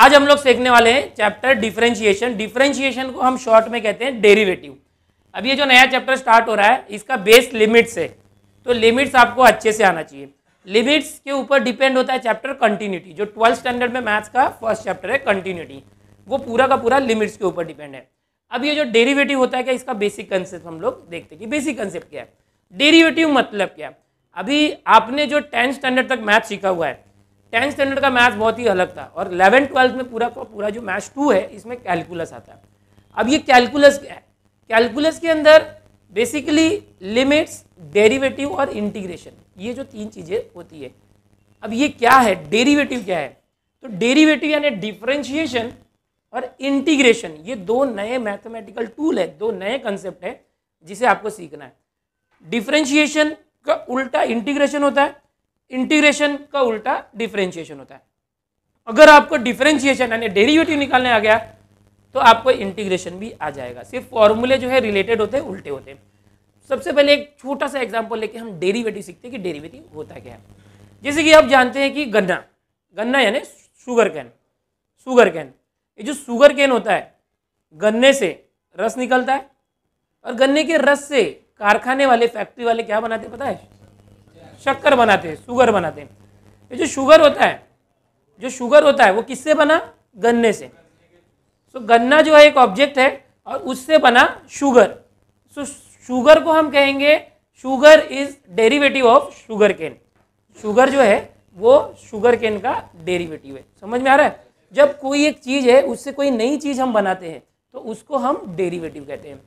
आज हम लोग सीखने वाले हैं चैप्टर डिफरेंशिएशन। डिफरेंशिएशन को हम शॉर्ट में कहते हैं डेरिवेटिव। अब ये जो नया चैप्टर स्टार्ट हो रहा है इसका बेस लिमिट्स है, तो लिमिट्स आपको अच्छे से आना चाहिए। लिमिट्स के ऊपर डिपेंड होता है चैप्टर कंटिन्यूटी, जो 12th स्टैंडर्ड में मैथ्स का फर्स्ट चैप्टर है कंटिन्यूटी, वो पूरा का पूरा लिमिट्स के ऊपर डिपेंड है। अब ये जो डेरिवेटिव होता है क्या, इसका बेसिक कंसेप्ट हम लोग देखते हैं कि बेसिक कंसेप्ट क्या है, डेरिवेटिव मतलब क्या। अभी आपने जो 10th स्टैंडर्ड तक मैथ सीखा हुआ है, 10th स्टैंडर्ड का मैथ बहुत ही अलग था, और 11th 12th में पूरा का पूरा जो मैथ्स 2 है इसमें कैलकुलस आता है। अब ये कैलकुलस क्या है, कैलकुलस के अंदर बेसिकली लिमिट्स, डेरिवेटिव और इंटीग्रेशन, ये जो 3 चीजें होती है। अब ये क्या है, डेरिवेटिव क्या है, तो डेरिवेटिव यानी डिफरेंशिएशन और इंटीग्रेशन, ये 2 नए मैथमेटिकल टूल है, 2 नए कंसेप्ट है जिसे आपको सीखना है। डिफरेंशिएशन का उल्टा इंटीग्रेशन होता है, इंटीग्रेशन का उल्टा डिफरेंशिएशन होता है। अगर आपको डिफरेंशिएशन यानी डेरिवेटिव निकालने आ गया तो आपको इंटीग्रेशन भी आ जाएगा। सिर्फ फॉर्मूले जो है रिलेटेड होते हैं, उल्टे होते हैं। सबसे पहले एक छोटा सा एग्जांपल लेके हम डेरिवेटिव सीखते हैं कि डेरिवेटिव होता क्या है। जैसे कि आप जानते हैं कि गन्ना, गन्ना यानी शुगर कैन, शुगर कैन, ये जो शुगर कैन होता है, गन्ने से रस निकलता है, और गन्ने के रस से कारखाने वाले, फैक्ट्री वाले क्या बनाते हैं पता है, शक्कर बनाते हैं, शुगर बनाते हैं। ये जो शुगर होता है, जो शुगर होता है वो किससे बना, गन्ने से। सो गन्ना जो है एक ऑब्जेक्ट है और उससे बना शुगर। सो शुगर को हम कहेंगे sugar is derivative of sugar cane. Sugar जो है वो शुगर केन का डेरिवेटिव है। समझ में आ रहा है, जब कोई एक चीज है उससे कोई नई चीज हम बनाते हैं तो उसको हम डेरिवेटिव कहते हैं।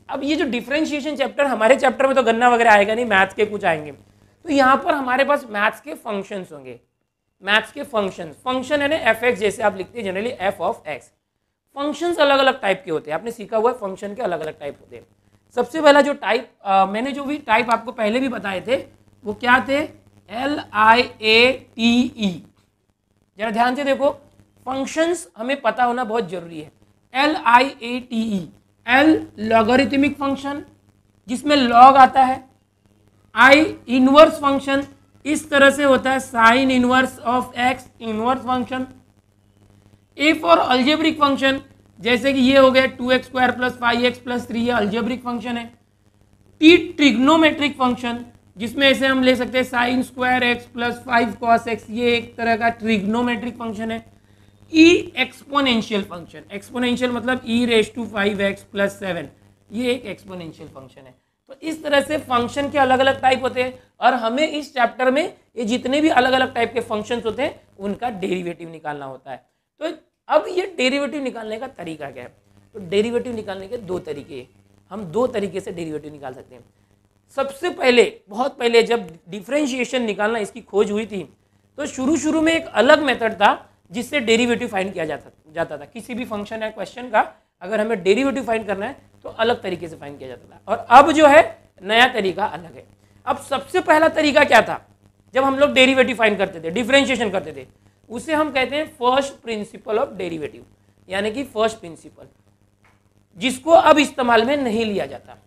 अब ये जो डिफरेंशिएशन चैप्टर, हमारे चैप्टर में तो गन्ना वगैरह आएगा नहीं, मैथ्स के कुछ आएंगे, तो यहाँ पर हमारे पास मैथ्स के फंक्शंस होंगे। मैथ्स के फंक्शंस, फंक्शन यानी एफ एक्स, जैसे आप लिखते हैं generally F of x. Functions अलग अलग टाइप के होते हैं, आपने सीखा हुआ है फंक्शन के अलग अलग टाइप होते हैं। सबसे पहला जो टाइप, मैंने जो भी टाइप आपको पहले भी बताए थे वो क्या थे, LIATE। जरा ध्यान से देखो, फंक्शंस हमें पता होना बहुत जरूरी है। LIATE, L लॉगरिथमिक फंक्शन जिसमें लॉग आता है, I इनवर्स फंक्शन, इस तरह से होता है sine inverse of x, inverse function. A for algebraic function, जैसे कि ये हो गया 2x square plus 5x plus 3, ये अल्जेब्रिक फंक्शन है। T ट्रिग्नोमेट्रिक फंक्शन, जिसमें ऐसे हम ले सकते हैं sine square X plus 5 cos X, ये एक तरह का ट्रिग्नोमेट्रिक फंक्शन है। E एक्सपोनेंशियल फंक्शन, एक्सपोनेंशियल मतलब e raise to 5x plus 7, ये एक एक्सपोनेंशियल फंक्शन है। तो इस तरह से फंक्शन के अलग अलग टाइप होते हैं, और हमें इस चैप्टर में ये जितने भी अलग अलग टाइप के फंक्शंस होते हैं उनका डेरिवेटिव निकालना होता है। तो अब ये डेरिवेटिव निकालने का तरीका क्या है, तो डेरिवेटिव निकालने के 2 तरीके, हम 2 तरीके से डेरिवेटिव निकाल सकते हैं। सबसे पहले, बहुत पहले जब डिफरेंशिएशन निकालना इसकी खोज हुई थी, तो शुरू में एक अलग मेथड था जिससे डेरिवेटिव फाइंड किया जाता था। किसी भी फंक्शन या क्वेश्चन का अगर हमें डेरिवेटिव फाइंड करना है तो अलग तरीके से फाइंड किया जाता था, और अब जो है नया तरीका अलग है। अब सबसे पहला तरीका क्या था, जब हम लोग डेरिवेटिव फाइंड करते थे, डिफरेंशिएशन करते थे, उसे हम कहते हैं फर्स्ट प्रिंसिपल ऑफ डेरिवेटिव, यानी कि फर्स्ट प्रिंसिपल, जिसको अब इस्तेमाल में नहीं लिया जाता।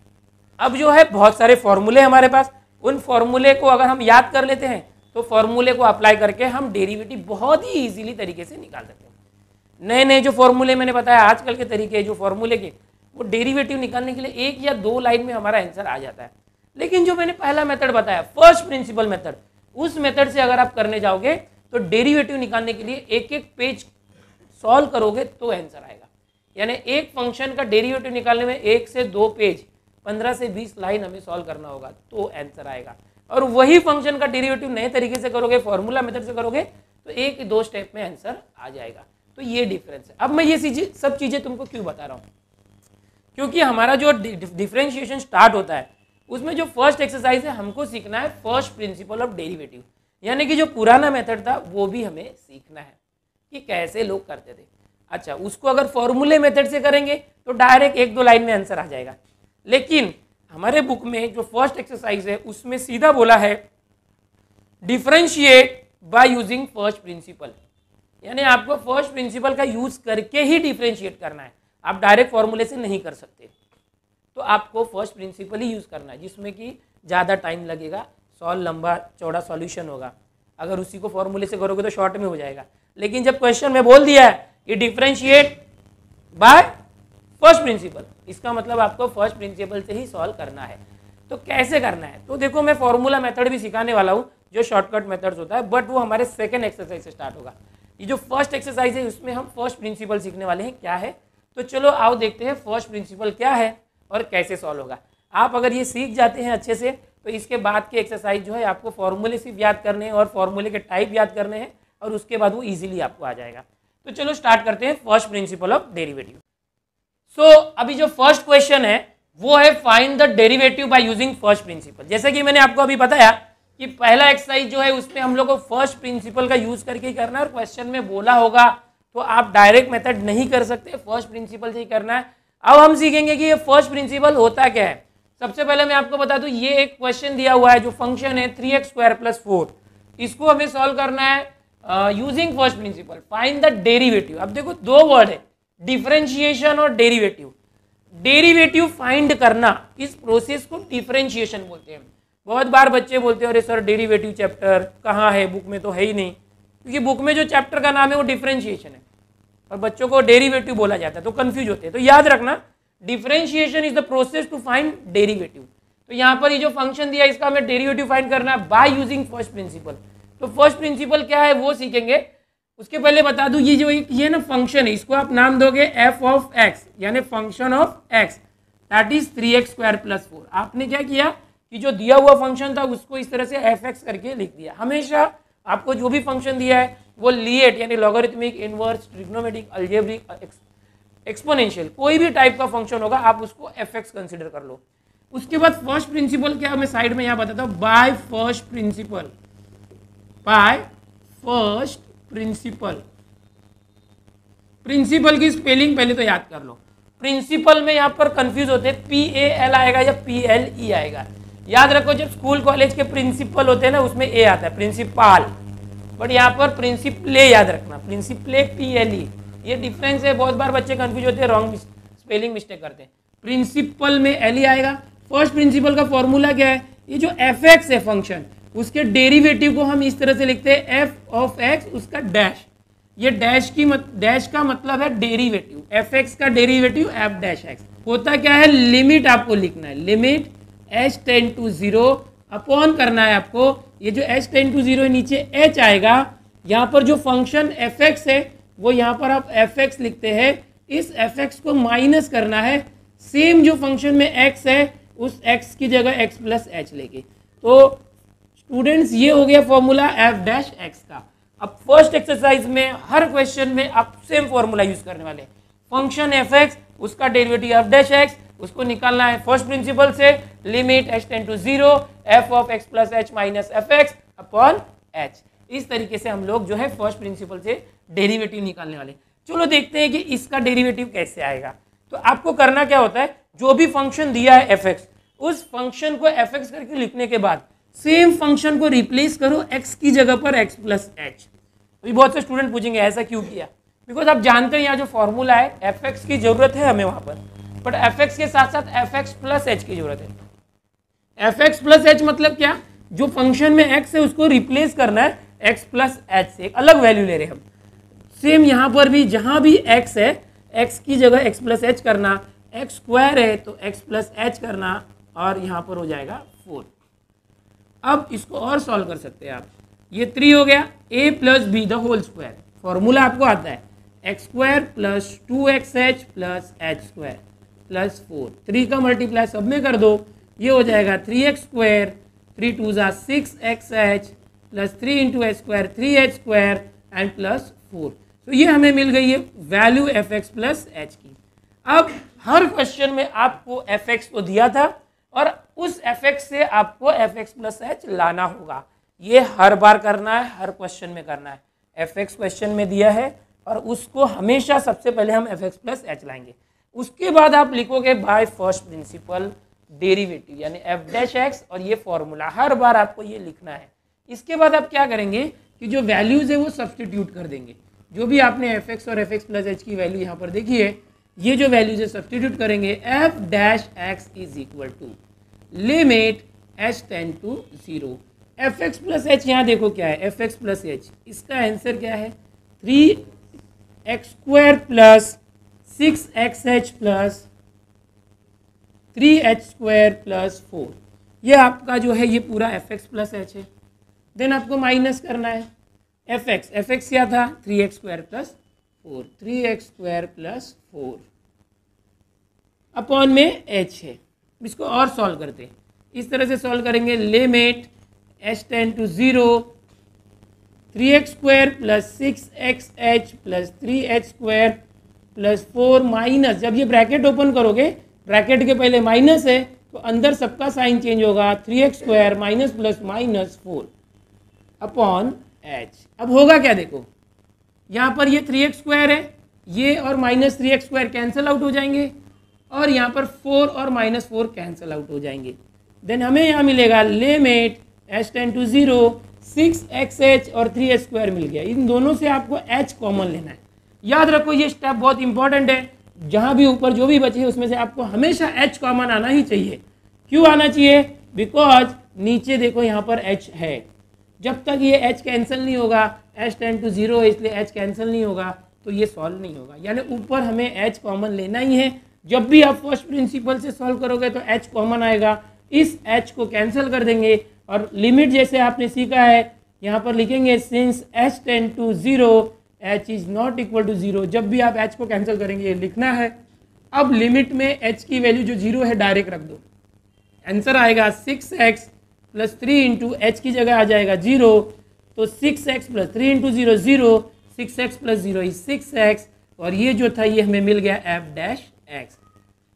अब जो है बहुत सारे फॉर्मूले हमारे पास, उन फॉर्मूले को अगर हम याद कर लेते हैं तो फॉर्मूले को अप्लाई करके हम डेरिवेटिव बहुत ही इजीली तरीके से निकाल सकते हैं। नए नए जो फॉर्मूले मैंने बताया, आजकल के तरीके जो फॉर्मूले के, वो डेरिवेटिव निकालने के लिए 1 या 2 लाइन में हमारा आंसर आ जाता है। लेकिन जो मैंने पहला मेथड बताया, फर्स्ट प्रिंसिपल मेथड, उस मेथड से अगर आप करने जाओगे तो डेरिवेटिव निकालने के लिए एक एक पेज सॉल्व करोगे तो आंसर आएगा। यानी एक फंक्शन का डेरिवेटिव निकालने में 1 से 2 पेज, 15 से 20 लाइन हमें सॉल्व करना होगा तो आंसर आएगा। और वही फंक्शन का डेरिवेटिव नए तरीके से करोगे, फॉर्मूला मेथड से करोगे, तो 1-2 स्टेप में आंसर आ जाएगा। तो ये डिफरेंस है। अब मैं ये सब चीजें तुमको क्यों बता रहा हूँ, क्योंकि हमारा जो डिफरेंशिएशन स्टार्ट होता है उसमें जो फर्स्ट एक्सरसाइज है, हमको सीखना है फर्स्ट प्रिंसिपल ऑफ डेरिवेटिव, यानी कि जो पुराना मेथड था वो भी हमें सीखना है कि कैसे लोग करते थे। अच्छा, उसको अगर फॉर्मूले मेथड से करेंगे तो डायरेक्ट 1-2 लाइन में आंसर आ जाएगा, लेकिन हमारे बुक में जो फर्स्ट एक्सरसाइज है उसमें सीधा बोला है differentiate by using first principle, यानी आपको फर्स्ट प्रिंसिपल का यूज करके ही डिफरेंशिएट करना है, आप डायरेक्ट फॉर्मूले से नहीं कर सकते। तो आपको फर्स्ट प्रिंसिपल ही यूज करना है, जिसमें कि ज़्यादा टाइम लगेगा, लंबा चौड़ा सॉल्यूशन होगा। अगर उसी को फॉर्मूले से करोगे तो शॉर्ट में हो जाएगा, लेकिन जब क्वेश्चन में बोल दिया है ये डिफरेंशिएट बाय फर्स्ट प्रिंसिपल, इसका मतलब आपको फर्स्ट प्रिंसिपल से ही सॉल्व करना है। तो कैसे करना है, तो देखो मैं फॉर्मूला मेथड भी सिखाने वाला हूँ जो शॉर्टकट मेथड्स होता है, बट वो हमारे सेकंड एक्सरसाइज से स्टार्ट होगा। ये जो फर्स्ट एक्सरसाइज है उसमें हम फर्स्ट प्रिंसिपल सीखने वाले हैं क्या है। तो चलो आओ देखते हैं फर्स्ट प्रिंसिपल क्या है और कैसे सॉल्व होगा। आप अगर ये सीख जाते हैं अच्छे से तो इसके बाद के एक्सरसाइज जो है आपको फॉर्मूले सिर्फ याद करने हैं और फॉर्मूले के टाइप याद करने हैं और उसके बाद वो इजीली आपको आ जाएगा। तो चलो स्टार्ट करते हैं फर्स्ट प्रिंसिपल ऑफ डेरिवेटिव। सो अभी जो फर्स्ट क्वेश्चन है वो है find the derivative by using first principle. जैसे कि मैंने आपको अभी बताया कि पहला एक्सरसाइज जो है उसमें हम लोग को फर्स्ट प्रिंसिपल का यूज करके ही करना है और क्वेश्चन में बोला होगा तो आप डायरेक्ट मेथड नहीं कर सकते, फर्स्ट प्रिंसिपल से ही करना है। अब हम सीखेंगे कि ये फर्स्ट प्रिंसिपल होता क्या है। सबसे पहले मैं आपको बता दूं ये एक क्वेश्चन दिया हुआ है जो फंक्शन है 3x² + 4, इसको हमें सॉल्व करना है using first principle. Find the derivative. अब देखो दो वर्ड है, डिफरेंशिएशन और डेरिवेटिव। डेरिवेटिव फाइंड करना, इस प्रोसेस को डिफरेंशिएशन बोलते हैं। बहुत बार बच्चे बोलते हैं अरे सर डेरिवेटिव चैप्टर कहाँ है, बुक में तो है ही नहीं, क्योंकि बुक में जो चैप्टर का नाम है वो डिफरेंशिएशन है और बच्चों को डेरिवेटिव बोला जाता है तो कंफ्यूज होते हैं। तो याद रखना differentiation is the process to find derivative. तो यहाँ पर ये जो फंक्शन दिया है इसका हमें डेरिवेटिव फाइंड करना है बाय यूजिंग फर्स्ट प्रिंसिपल। तो फर्स्ट प्रिंसिपल क्या है वो सीखेंगे। उसके पहले बता दूं ये जो ये ना फंक्शन है इसको आप नाम दोगे f ऑफ x यानी function of x that is 3x² + 4। आपने क्या किया कि जो दिया हुआ फंक्शन था उसको इस तरह से fx करके लिख दिया। हमेशा आपको जो भी फंक्शन दिया है वो लिएट यानी logarithmic, inverse, trigonometric, algebraic, exponential कोई भी टाइप का फंक्शन होगा आप उसको fx कंसिडर कर लो। उसके बाद फर्स्ट प्रिंसिपल क्या मैं साइड में यहाँ बताता हूँ, by first principle. By first principle, principle की स्पेलिंग पहले तो याद कर लो। प्रिंसिपल में यहाँ पर कंफ्यूज होते हैं, PAL आएगा या PLE आएगा। याद रखो जब स्कूल कॉलेज के प्रिंसिपल होते हैं ना उसमें ए आता है प्रिंसिपल, बट यहाँ पर प्रिंसिपले याद रखना, प्रिंसिपले PLE। ये डिफरेंस है, बहुत बार बच्चे कंफ्यूज होते हैं, रॉन्ग स्पेलिंग मिस्टेक करते हैं। प्रिंसिपल में LE आएगा। फर्स्ट प्रिंसिपल का फॉर्मूला क्या है, ये जो fx है फंक्शन उसके डेरिवेटिव को हम इस तरह से लिखते हैं f ऑफ x उसका डैश। ये डैश का मतलब है डेरिवेटिव, fx का डेरिवेटिव f डैश x। होता क्या है, लिमिट आपको लिखना है, limit h tend to 0 upon करना है आपको। ये जो h टेंड टू 0 नीचे h आएगा, यहाँ पर जो फंक्शन fx है वो यहाँ पर आप fx लिखते हैं, इस fx को माइनस करना है। सेम जो फंक्शन में x है उस x की जगह x + h लेके। तो स्टूडेंट्स ये हो गया फॉर्मूला f डैश x का। अब फर्स्ट एक्सरसाइज में हर क्वेश्चन में आप सेम फॉर्मूला यूज करने वाले हैं। फंक्शन fx उसका डेरिवेटिव f डैश x उसको निकालना है फर्स्ट प्रिंसिपल से, limit h tend to 0 f of x + h minus fx upon h। इस तरीके से हम लोग जो है फर्स्ट प्रिंसिपल से डेरिवेटिव निकालने वाले। चलो देखते हैं कि इसका डेरिवेटिव कैसे आएगा। तो आपको करना क्या होता है, जो भी फंक्शन दिया है fx उस फंक्शन को fx करके लिखने के बाद सेम फंक्शन को रिप्लेस करो x की जगह पर x + h। अभी बहुत से स्टूडेंट पूछेंगे ऐसा क्यों किया, बिकॉज आप जानते हैं यहाँ जो फॉर्मूला है fx की जरूरत है हमें वहां पर, बट fx के साथ साथ fx + h की जरूरत है। fx + h मतलब क्या, जो फंक्शन में x है उसको रिप्लेस करना है x + h से, एक अलग वैल्यू ले रहे हैं हम। सेम यहाँ पर भी जहाँ भी x है x की जगह x + h करना, x² है तो x + h करना और यहाँ पर हो जाएगा 4। अब इसको और सॉल्व कर सकते हैं आप, ये 3 हो गया, a + b the whole square. Formula आपको आता है x² + 2xh + h² + 4। 3 का मल्टीप्लाई सब में कर दो, ये हो जाएगा 3x², 3 2 = 6xh + 3 × h² 3h² and +4। तो ये हमें मिल गई है वैल्यू fx + h की। अब हर क्वेश्चन में आपको fx को दिया था और उस fx से आपको fx + h लाना होगा। ये हर बार करना है, हर क्वेश्चन में करना है। fx क्वेश्चन में दिया है और उसको हमेशा सबसे पहले हम fx + h लाएंगे। उसके बाद आप लिखोगे बाय फर्स्ट प्रिंसिपल डेरिवेटिव यानी f डैश x और ये फॉर्मूला हर बार आपको ये लिखना है। इसके बाद आप क्या करेंगे कि जो वैल्यूज है वो सब्सटीट्यूट कर देंगे। जो भी आपने fx और fx + h की वैल्यू यहाँ पर देखी है, ये जो वैल्यूज है सब्सटीट्यूट करेंगे। f dash x is equal to limit h tend to 0 fx + h। यहाँ देखो क्या है fx + h, इसका आंसर क्या है 3x² plus 6xh plus 3h² plus 4, ये आपका जो है ये पूरा fx प्लस h है। देन आपको माइनस करना है fx क्या था 3x² plus 4, 3x² plus 4 upon में h है। इसको और सॉल्व करते हैं, इस तरह से सॉल्व करेंगे। Limit h tend to 0 3x² plus 6xh plus 3h² plus 4 minus, जब ये ब्रैकेट ओपन करोगे ब्रैकेट के पहले माइनस है तो अंदर सबका साइन चेंज होगा, 3x² minus plus minus 4 upon h। अब होगा क्या देखो, यहाँ पर ये 3x² है, ये और माइनस 3x² कैंसिल आउट हो जाएंगे और यहाँ पर 4 और माइनस 4 कैंसिल आउट हो जाएंगे। देन हमें यहाँ मिलेगा limit h tend to 0 6xh और 3h² मिल गया। इन दोनों से आपको h कॉमन लेना है। याद रखो ये स्टेप बहुत इंपॉर्टेंट है, जहाँ भी ऊपर जो भी बचे उसमें से आपको हमेशा h कॉमन आना ही चाहिए। क्यों आना चाहिए? बिकॉज नीचे देखो यहाँ पर h है, जब तक ये h कैंसिल नहीं होगा, h टेंड टू 0 है इसलिए h कैंसिल नहीं होगा तो ये सॉल्व नहीं होगा। यानी ऊपर हमें h कॉमन लेना ही है। जब भी आप फर्स्ट प्रिंसिपल से सॉल्व करोगे तो h कॉमन आएगा, इस h को कैंसिल कर देंगे और लिमिट जैसे आपने सीखा है यहाँ पर लिखेंगे since h tend to 0 h is not equal to 0। जब भी आप h को कैंसिल करेंगे ये लिखना है। अब लिमिट में h की वैल्यू जो 0 है डायरेक्ट रख दो, आंसर आएगा 6x प्लस 3 इंटू एच की जगह आ जाएगा 0, तो 6x plus 3 into 0 0, 6x plus 0 is 6x और ये जो था ये हमें मिल गया f डैश x।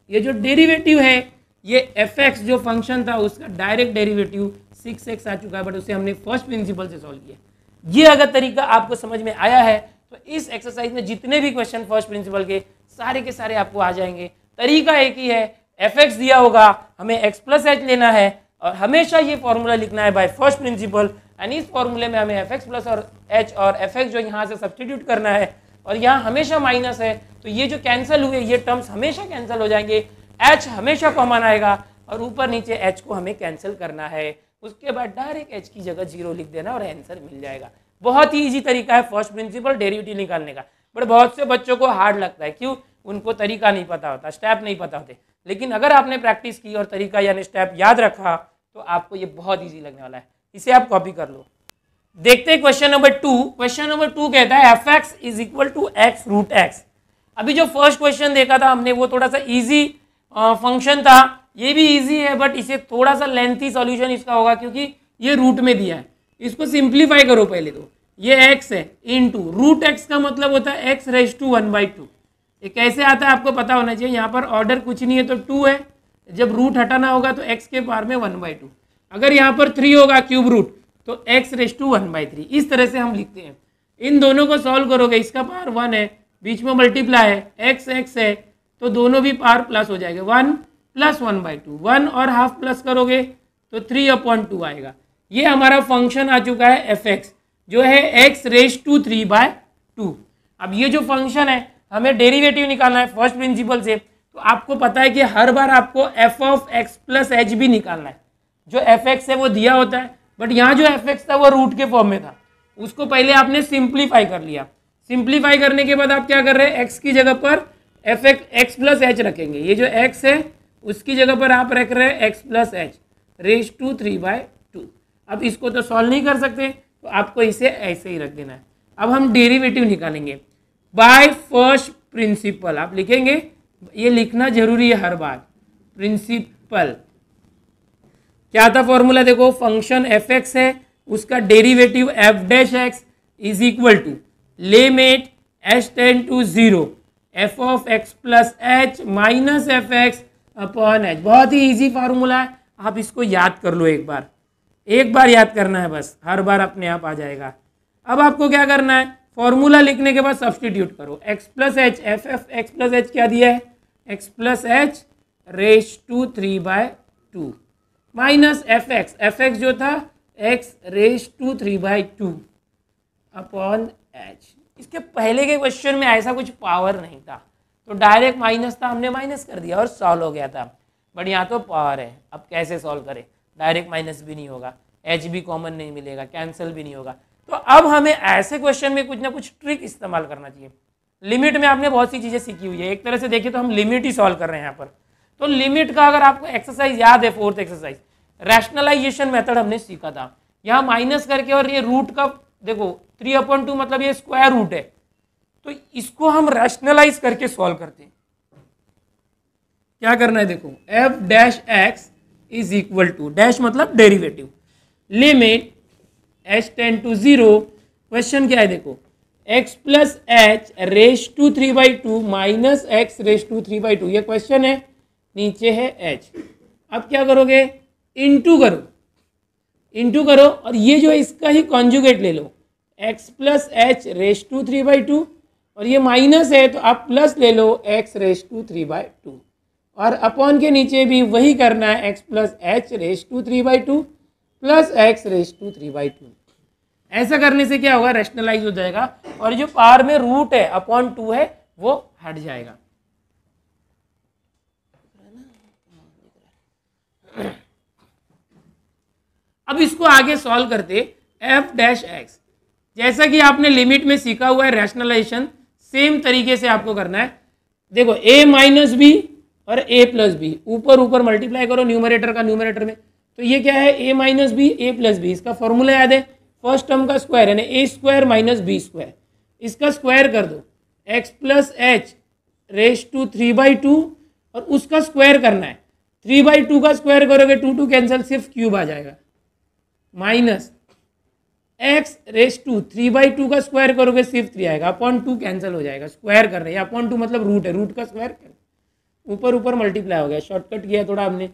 ये जो डेरिवेटिव है ये fx जो फंक्शन था उसका डायरेक्ट डेरिवेटिव 6x आ चुका है, बट उसे हमने फर्स्ट प्रिंसिपल से सॉल्व किया। ये अगर तरीका आपको समझ में आया है तो इस एक्सरसाइज में जितने भी क्वेश्चन फर्स्ट प्रिंसिपल के सारे आपको आ जाएंगे। तरीका एक ही है, fx दिया होगा, हमें x प्लस h लेना है और हमेशा ये फॉर्मूला लिखना है बाय फर्स्ट प्रिंसिपल। एंड इस फॉर्मूले में हमें fx प्लस और h और fx जो यहाँ से सब्स्टिट्यूट करना है और यहाँ हमेशा माइनस है तो ये जो कैंसिल हुए ये टर्म्स हमेशा कैंसिल हो जाएंगे, h हमेशा कॉमन आएगा और ऊपर नीचे h को हमें कैंसिल करना है। उसके बाद डायरेक्ट h की जगह 0 लिख देना और आंसर मिल जाएगा। बहुत ही ईजी तरीका है फर्स्ट प्रिंसिपल डेरिवेटिव निकालने का, बट बहुत से बच्चों को हार्ड लगता है। क्यों? उनको तरीका नहीं पता होता, स्टेप नहीं पता होते। लेकिन अगर आपने प्रैक्टिस की और तरीका यानी स्टेप याद रखा तो आपको ये बहुत ईजी लगने वाला है। इसे आप कॉपी कर लो। देखते हैं क्वेश्चन नंबर 2। क्वेश्चन नंबर 2 कहता है fx is equal to x root x। अभी जो फर्स्ट क्वेश्चन देखा था हमने वो थोड़ा सा इजी फंक्शन था, ये भी इजी है बट इसे थोड़ा सा लेंथी सॉल्यूशन इसका होगा क्योंकि ये रूट में दिया है। इसको सिंप्लीफाई करो पहले तो। ये x है इनटू रूट x का मतलब होता है x रेज टू 1/2। ये कैसे आता है आपको पता होना चाहिए। यहाँ पर ऑर्डर कुछ नहीं है तो 2 है, जब रूट हटाना होगा तो x के पावर में 1/2। अगर यहाँ पर 3 होगा क्यूब रूट तो x रेज टू 1/3। इस तरह से हम लिखते हैं। इन दोनों को सॉल्व करोगे, इसका पावर 1 है, बीच में मल्टीप्लाई है, x है तो दोनों भी पावर प्लस हो जाएगा, 1 प्लस 1/2। 1 और हाफ प्लस करोगे तो 3/2 आएगा। ये हमारा फंक्शन आ चुका है fx जो है x रेज टू 3/2। अब ये जो फंक्शन है हमें डेरिवेटिव निकालना है फर्स्ट प्रिंसिपल से, तो आपको पता है कि हर बार आपको f of x plus h भी निकालना है। जो fx है वो दिया होता है बट यहाँ जो fx था वो रूट के फॉर्म में था, उसको पहले आपने सिंप्लीफाई कर लिया। सिंप्लीफाई करने के बाद आप क्या कर रहे हैं, x की जगह पर x प्लस h रखेंगे। ये जो x है उसकी जगह पर आप रख रहे हैं x plus h raise to 3/2। अब इसको तो सॉल्व नहीं कर सकते तो आपको इसे ऐसे ही रख देना है। अब हम डेरिवेटिव निकालेंगे बाय फर्स्ट प्रिंसिपल। आप लिखेंगे, ये लिखना जरूरी है हर बार। प्रिंसिपल क्या था फॉर्मूला देखो, फंक्शन fx है उसका derivative f dash x is equal to limit h tend to 0 f of x plus h minus fx upon h। बहुत ही इजी फार्मूला है, आप इसको याद कर लो। एक बार याद करना है बस, हर बार अपने आप आ जाएगा। अब आपको क्या करना है, फॉर्मूला लिखने के बाद सब्स्टिट्यूट करो। x plus H F X plus H क्या दिया है, x plus H raise to 3/2 minus F X जो था x raise to 3/2 upon h। इसके पहले के क्वेश्चन में ऐसा कुछ पावर नहीं था तो डायरेक्ट माइनस था, हमने माइनस कर दिया और सॉल्व हो गया था। बट यहाँ तो पावर है, अब कैसे सॉल्व करें। डायरेक्ट माइनस भी नहीं होगा, h भी कॉमन नहीं मिलेगा, कैंसिल भी नहीं होगा। तो अब हमें ऐसे क्वेश्चन में कुछ ना कुछ ट्रिक इस्तेमाल करना चाहिए। लिमिट में आपने बहुत सी चीज़ें सीखी हुई है, एक तरह से देखिए तो हम लिमिट ही सॉल्व कर रहे हैं यहाँ पर। तो लिमिट का अगर आपको एक्सरसाइज याद है, 4th एक्सरसाइज रैशनलाइजेशन मेथड हमने सीखा था। यहाँ माइनस करके और ये रूट का देखो 3/2 मतलब ये स्क्वायर रूट है, तो इसको हम रैशनलाइज करके सॉल्व करते हैं। क्या करना है देखो, F dash x is equal to dash मतलब derivative, limit H tend to 0। Question क्या है देखो, x plus H raise to 3/2 minus X raise to 3/2, ये क्वेश्चन है, नीचे है h। अब क्या करोगे, इंटू करो और ये जो इसका ही कॉन्जुगेट ले लो, x plus H raise to 3/2 और ये माइनस है तो आप प्लस ले लो x रेस टू 3/2 और अपॉन के नीचे भी वही करना है, x plus H raise to 3/2 plus x raise to 3/2। ऐसा करने से क्या होगा, रैशनलाइज हो जाएगा और जो पावर में रूट है अपॉन 2 है वो हट जाएगा। अब इसको आगे सॉल्व करते, एफ डैश एक्स, जैसा कि आपने लिमिट में सीखा हुआ है रैशनलाइजेशन, सेम तरीके से आपको करना है। देखो a माइनस बी और a प्लस बी, ऊपर मल्टीप्लाई करो न्यूमरेटर का न्यूमरेटर में, तो ये क्या है, a minus B a plus B, इसका फॉर्मूला याद है, फर्स्ट टर्म का स्क्वायर है ना, a square minus B square, इसका स्क्वायर कर दो, x plus H raise to 3/2 और उसका स्क्वायर करना है, 3/2 का स्क्वायर करोगे 2 कैंसिल, सिर्फ क्यूब आ जाएगा, माइनस x रेस टू 3/2 का स्क्वायर करोगे सिर्फ 3 आएगा, अपॉन 2 कैंसिल हो जाएगा, स्क्वायर कर रहे हैं, अपॉन 2 मतलब रूट है, रूट का स्क्वायर ऊपर मल्टीप्लाई हो गया, शॉर्टकट किया थोड़ा हमने।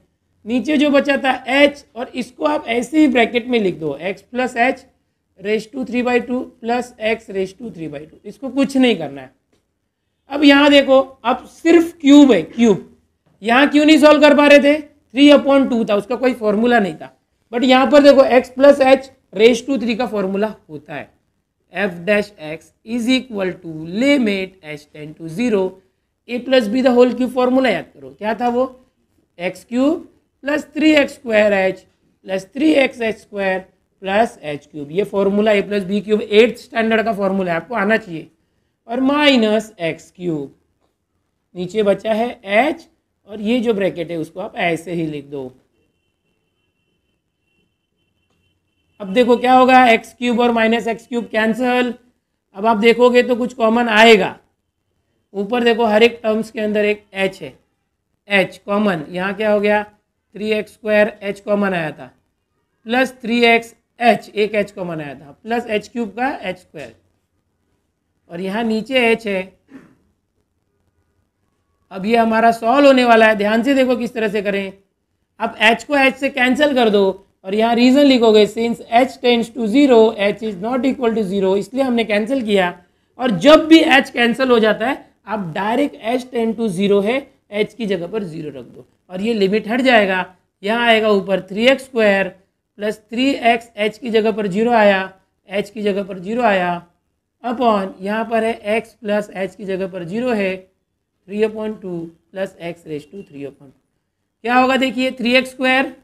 नीचे जो बचा था h और इसको आप ऐसे ही ब्रैकेट में लिख दो, x plus H raise to 3/2 plus x raise to 3/2, इसको कुछ नहीं करना है। अब यहाँ देखो, अब सिर्फ क्यूब है, क्यूब यहाँ क्यों नहीं सॉल्व कर पा रहे थे, 3/2 था, उसका कोई फॉर्मूला नहीं था, बट यहाँ पर देखो x plus H raise to 3 का फॉर्मूला होता है, F dash x is equal to limit H tend to 0 a plus B the whole cube, formula याद करो क्या था वो, X cube plus 3x square H plus 3xh square plus H cube, ये formula a plus B cube 8th standard का formula है, आपको आना चाहिए, और माइनस एक्स क्यूब, नीचे बचा है h और ये जो ब्रैकेट है उसको आप ऐसे ही लिख दो। अब देखो क्या होगा, एक्स क्यूब और माइनस एक्स क्यूब कैंसल, अब आप देखोगे तो कुछ कॉमन आएगा, ऊपर देखो हर एक टर्म्स के अंदर एक h है, h कॉमन, यहाँ क्या हो गया 3x स्क्वायर, h कॉमन आया था, प्लस 3xh एक h कॉमन आया था, प्लस h क्यूब का h स्क्वायर, और यहाँ नीचे h है। अब ये हमारा सॉल्व होने वाला है, ध्यान से देखो किस तरह से करें। अब h को h से कैंसिल कर दो और यहाँ रीजन लिखोगे, since h tends to 0 h is not equal to 0, इसलिए हमने कैंसिल किया, और जब भी h कैंसिल हो जाता है आप डायरेक्ट h टेंड टू 0 है, h की जगह पर 0 रख दो और ये लिमिट हट जाएगा, यहाँ आएगा ऊपर 3x square plus 3x, h की जगह पर 0 आया, h की जगह पर 0 आया, अपॉन यहाँ पर है x प्लस h की जगह पर 0 है, 3/2 प्लस x रेस टू 3/2, क्या होगा देखिए 3x स्क्वायर,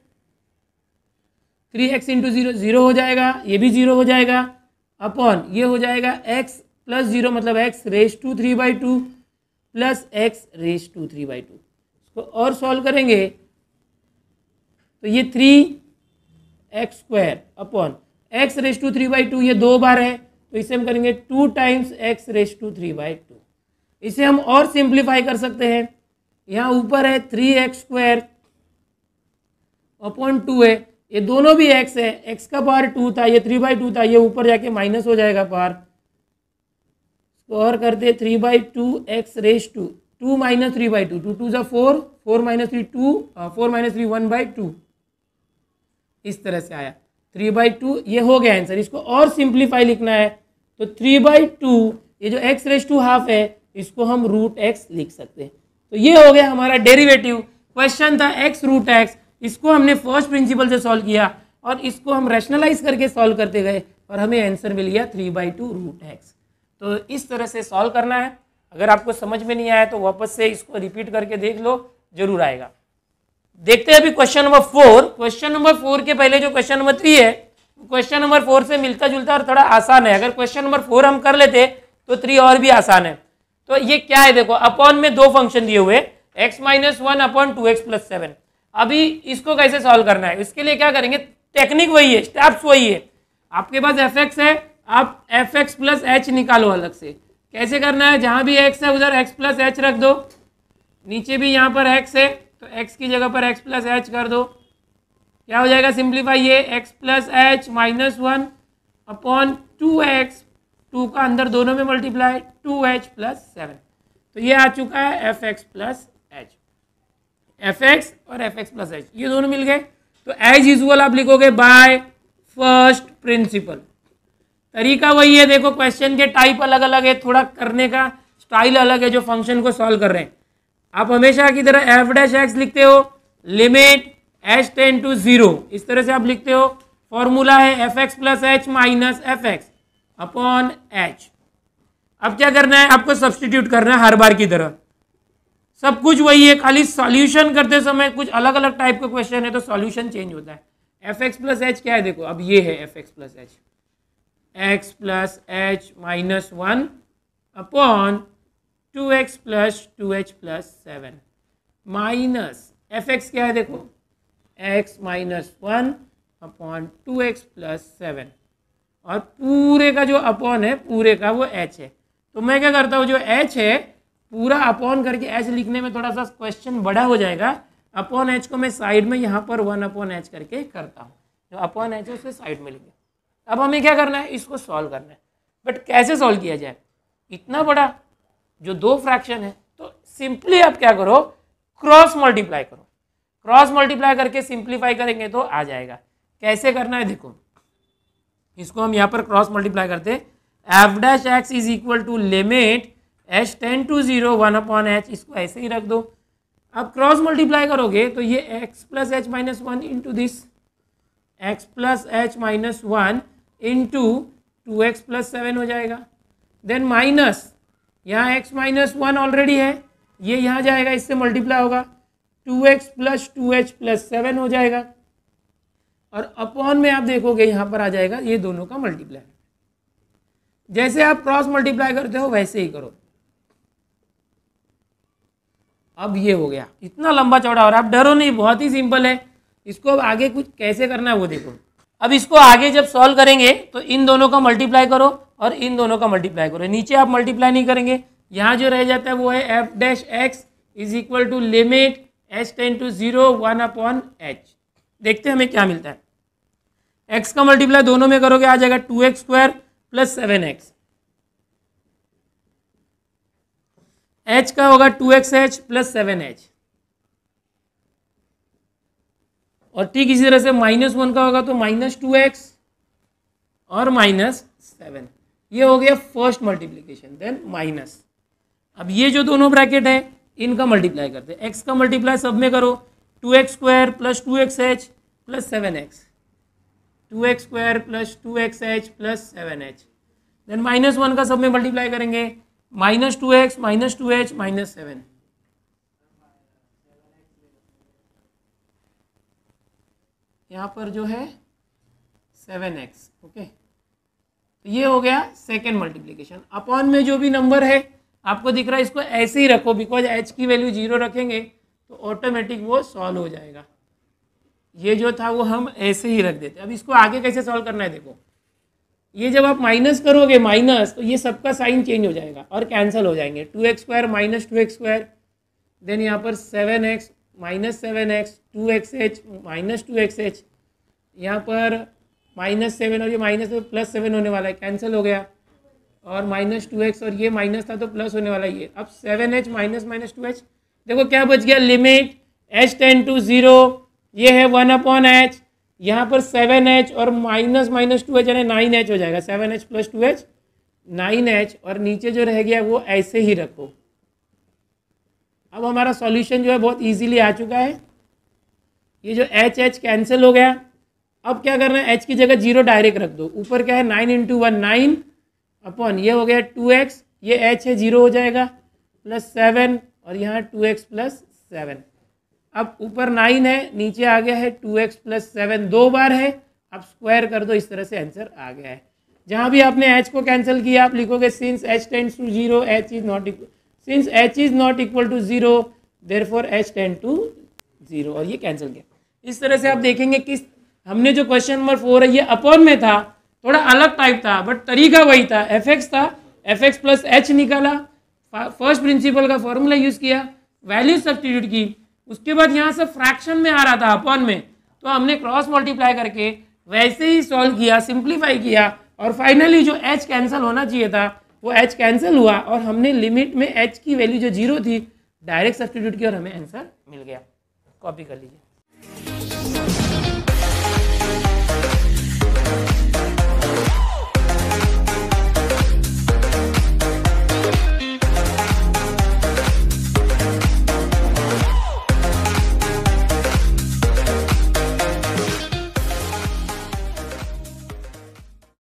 3x इंटू 0 0 हो जाएगा, ये भी 0 हो जाएगा, अपॉन ये हो जाएगा x प्लस 0 मतलब x raise to 3/2 plus x raise to 3/2। इसको और सॉल्व करेंगे तो ये 3x square upon x raise to 3/2, ये 2 बार है तो इसे हम करेंगे 2 टाइम्स x रेस टू 3/2। इसे हम और सिंप्लीफाई कर सकते हैं, यहाँ ऊपर है 3x स्क्वायर अपॉन 2 है, ये दोनों भी x है, x का पावर 2 था, ये 3/2 था, ये ऊपर जाके माइनस हो जाएगा पावर, और करते 3/2 x रेस टू 2 माइनस 3/2, 2 2 ज़ा 4, 4 माइनस 3 2, 4 माइनस 3 1/2, इस तरह से आया 3/2, ये हो गया आंसर। इसको और सिंप्लीफाई लिखना है तो 3/2 ये जो x रेस टू हाफ है इसको हम रूट x लिख सकते हैं। तो ये हो गया हमारा डेरिवेटिव, क्वेश्चन था x रूट x, इसको हमने फर्स्ट प्रिंसिपल से सॉल्व किया और इसको हम रैशनलाइज करके सॉल्व करते गए और हमें आंसर मिल गया 3/2 रूट x। तो इस तरह से सॉल्व करना है, अगर आपको समझ में नहीं आया तो वापस से इसको रिपीट करके देख लो, जरूर आएगा। देखते हैं अभी क्वेश्चन नंबर 4। क्वेश्चन नंबर 4 के पहले जो क्वेश्चन नंबर 3 है क्वेश्चन नंबर 4 से मिलता जुलता और थोड़ा आसान है। अगर क्वेश्चन नंबर 4 हम कर लेते तो 3 और भी आसान है। तो ये क्या है देखो, अपॉन में दो फंक्शन दिए हुए x minus 1 upon 2x plus 7। अभी इसको कैसे सॉल्व करना है, इसके लिए क्या करेंगे, टेक्निक वही है, स्टेप्स वही है। आपके पास fx है, आप fx प्लस h निकालो अलग से। कैसे करना है, जहां भी x है उधर x प्लस h रख दो, नीचे भी यहाँ पर x है तो x की जगह पर x प्लस h कर दो। क्या हो जाएगा, सिंप्लीफाई ये x plus H minus 1 upon 2x, 2 का अंदर दोनों में मल्टीप्लाई 2h प्लस 7। तो ये आ चुका है fx प्लस h, fx और fx प्लस h ये दोनों मिल गए। तो एज यूजुअल आप लिखोगे बाय फर्स्ट प्रिंसिपल। तरीका वही है, देखो क्वेश्चन के टाइप अलग अलग है, थोड़ा करने का स्टाइल अलग है जो फंक्शन को सॉल्व कर रहे हैं। आप हमेशा की तरह एफ डैश एक्स लिखते हो, लिमिट एच टेंड टू 0, इस तरह से आप लिखते हो। फॉर्मूला है F X plus H minus F x upon H. अब क्या करना है, आपको सब्सटीट्यूट करना है हर बार की तरह, सब कुछ वही है, खाली सॉल्यूशन करते समय कुछ अलग अलग टाइप का क्वेश्चन है तो सॉल्यूशन चेंज होता है। एफ एक्स प्लस एच क्या है देखो, अब ये है F X plus H, x plus H minus 1 upon 2x plus 2h plus 7 minus F x क्या है देखो, x minus 1 upon 2x plus 7 और पूरे का जो अपॉन है पूरे का वो h है। तो मैं क्या करता हूँ, जो h है पूरा अपॉन करके h लिखने में थोड़ा सा क्वेश्चन बड़ा हो जाएगा, अपॉन h को मैं साइड में यहाँ पर 1 अपॉन h करके करता हूँ, जो अपॉन h है उसे साइड में लिखे। अब हमें क्या करना है, इसको सॉल्व करना है। बट कैसे सॉल्व किया जाए, इतना बड़ा जो दो फ्रैक्शन है, तो सिंपली आप क्या करो, क्रॉस मल्टीप्लाई करो। क्रॉस मल्टीप्लाई करके सिंप्लीफाई करेंगे तो आ जाएगा। कैसे करना है देखो, इसको हम यहाँ पर क्रॉस मल्टीप्लाई करते हैं, f dash x is equal to limit H tend to 0 1 upon h, इसको ऐसे ही रख दो। अब क्रॉस मल्टीप्लाई करोगे तो ये x plus H minus 1 into this, x plus H minus 1 into 2x plus 7 हो जाएगा। देन माइनस यहाँ x माइनस 1 ऑलरेडी है, ये यहाँ जाएगा, इससे मल्टीप्लाई होगा 2x प्लस 2h प्लस 7 हो जाएगा। और अपॉन में आप देखोगे यहाँ पर आ जाएगा ये दोनों का मल्टीप्लाई। जैसे आप क्रॉस मल्टीप्लाई करते हो वैसे ही करो। अब ये हो गया, इतना लंबा चौड़ा, और आप डरो नहीं, बहुत ही सिंपल है। इसको अब आगे कुछ कैसे करना है वो देखो। अब इसको आगे जब सॉल्व करेंगे तो इन दोनों का मल्टीप्लाई करो और इन दोनों का मल्टीप्लाई करो। नीचे आप मल्टीप्लाई नहीं करेंगे, यहाँ जो रह जाता है वो है F dash x is equal to limit H tend to 0 1 upon h. देखते हैं हमें क्या मिलता है। एक्स का मल्टीप्लाई दोनों में करोगे आ जाएगा 2x square plus 7x, H का होगा 2xh प्लस 7h, और ठीक इसी तरह से माइनस 1 का होगा तो माइनस 2x और माइनस 7। ये हो गया फर्स्ट मल्टीप्लीकेशन। देन माइनस, अब ये जो दोनों ब्रैकेट है इनका मल्टीप्लाई करते हैं। x का मल्टीप्लाई सब में करो, 2x square plus 2xh plus 7x, 2x square plus 2xh plus 7h। Then minus 1 का सब में मल्टीप्लाई करेंगे, minus 2x minus 2h minus 7, यहाँ पर जो है 7x। ओके, तो ये हो गया सेकेंड मल्टीप्लिकेशन। अपॉन में जो भी नंबर है आपको दिख रहा है इसको ऐसे ही रखो, बिकॉज h की वैल्यू 0 रखेंगे तो ऑटोमेटिक वो सॉल्व हो जाएगा। ये जो था वो हम ऐसे ही रख देते। अब इसको आगे कैसे सॉल्व करना है देखो, ये जब आप माइनस करोगे माइनस, तो ये सबका साइन चेंज हो जाएगा और कैंसिल हो जाएंगे। 2x square minus 2x square, then यहाँ पर 7x minus 7x, 2xh minus 2xh, यहाँ पर माइनस 7 और ये माइनस प्लस 7 होने वाला है, कैंसिल हो गया, और माइनस 2x और ये माइनस था तो प्लस होने वाला है ये। अब 7h माइनस माइनस 2h, देखो क्या बच गया, लिमिट h टेंड टू 0, ये है 1 अपॉन h, यहाँ पर 7h और माइनस माइनस 2h यानी 9h हो जाएगा, 7h प्लस 2h 9h, और नीचे जो रह गया वो ऐसे ही रखो। अब हमारा सॉल्यूशन जो है बहुत इजीली आ चुका है। ये जो h कैंसिल हो गया। अब क्या करना है, h की जगह 0 डायरेक्ट रख दो। ऊपर क्या है 9 इंटू 1 9 अपॉन ये हो गया 2x, ये h है 0 हो जाएगा, प्लस 7 और यहाँ 2x प्लस 7। अब ऊपर 9 है, नीचे आ गया है 2x प्लस 7, 2 बार है, आप स्क्वायर कर दो, इस तरह से आंसर आ गया है। जहाँ भी आपने h को कैंसिल किया आप लिखोगे since h tends to 0 h is not equal, since h is not equal to 0 therefore h tend to 0, और ये कैंसिल किया। इस तरह से आप देखेंगे कि हमने जो क्वेश्चन नंबर 4 है ये अपॉन में था, थोड़ा अलग टाइप था बट तरीका वही था, fx था, fx प्लस h निकाला, फर्स्ट प्रिंसिपल का फॉर्मूला यूज किया, वैल्यू सब्स्टिट्यूट की, उसके बाद यहाँ से फ्रैक्शन में आ रहा था अपॉन में, तो हमने क्रॉस मल्टीप्लाई करके वैसे ही सॉल्व किया, सिंप्लीफाई किया, और फाइनली जो h कैंसिल होना चाहिए था वो h कैंसिल हुआ, और हमने लिमिट में h की वैल्यू जो 0 थी डायरेक्ट सब्स्टिट्यूट की और हमें आंसर मिल गया। कॉपी कर लीजिए।